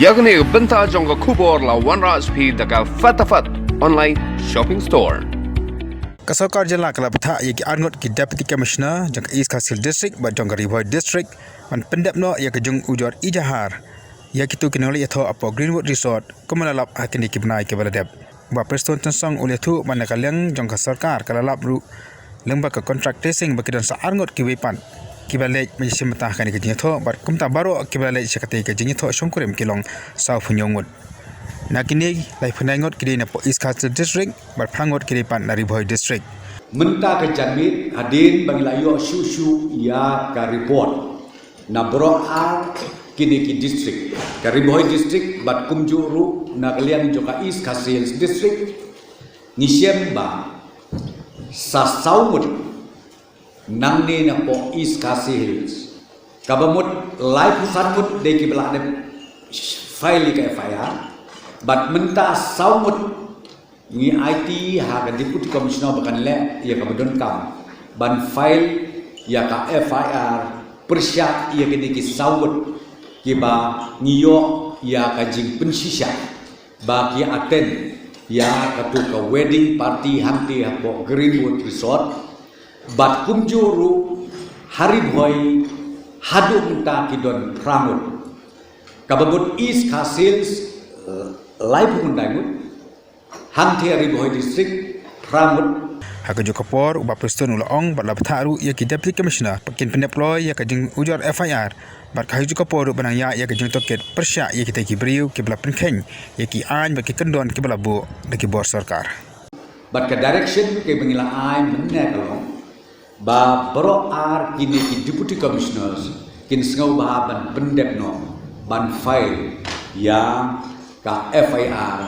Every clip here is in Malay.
yakni Bthah jongga khubor la wanraspi daga fatafat online shopping store. Sorkar jela kala Bthah yaki arngot ki Deputy Commissioner jang RiKhasi District ba jang RiKhasi District man Pyndep Noh yak jung ujor ijahar yaki tu kinoli Iathoh apo Greenwood Resort kumalalap akini kibnai Kiba Leit ba preston tensong oleh tu manakalyang jang Sorkar kala lap ru lembag kontrak tracing bakidan sa arngot ki wepan Kiba Leit menjadi Bthah kani ke Iathoh bar kumta baro Kiba Leit Sha kate ke Iathoh songkurem kilong sau punyongut nakini lai penangot kini na po RiKhasi District bar phangot kini pan na RiKhasi District Menta ke jamit hadin bagi layo syushu ya ka report na bro ar kini ki district ka RiKhasi District bat kumjuru na kalian joka RiKhasi District ni siemba sa saumut nang ni na po RiKhasi kabamut live sanmut de ki belak de file ka FIR bat menta saumut ni IT ha ka Deputy Commissioner bakan le ya ka badon kam ban file ya ka FIR Pyrshah ya kini ki saumut ki ba niyo ya ka jing Pyrshah ba ki attend ya ka tu ka wedding party hanti ha po Greenwood Resort bat kumjuru hari boy hadu menta ki don prangut kababut RiKhasi live hundangut hanti RiKhasi District pramut haka jo kapor uba preston ulaong bat la Bthah ru ya ki Deputy Commissioner pakin Pyndep Noh ya ka jing ujor FIR bat ka ju kapor banang ya ka jing toket Pyrshah ya ki ki briu ki bla penkheng ya ki an ba ki kendon ki bla bu de ki bor Sorkar bat ka direction ke bangila ai menne kalong ba bro ar kini ki Deputy Commissioners kin sngau ba ban Pyndep Noh ban file ya ka FIR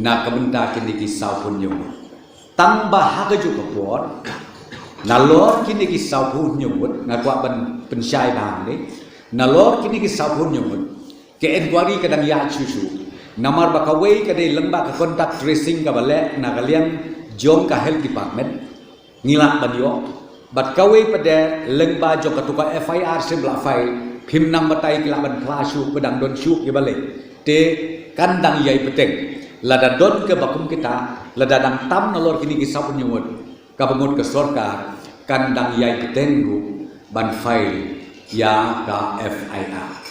na kabenta kini ki saupun yung tambah haga ju kapor na lor kini ki saupun yung na kwa ban pensyai bang ni na lor kini ki saupun yung ke inquiry kadang ya susu namar bakawai kadai lembak ka contact tracing ka bale na kalian jom ka health department ngilak banyo bat kawai pada lengba jom ka tuka FIR sebla file phim nang batai kila ban klasu pedang don syuk ke bale te kandang yai peteng lada don ke bakum kita lada dang tam nalor kini kisah penyumut kabungut ke Sorkar kandang yai peteng ban file ya ka FIR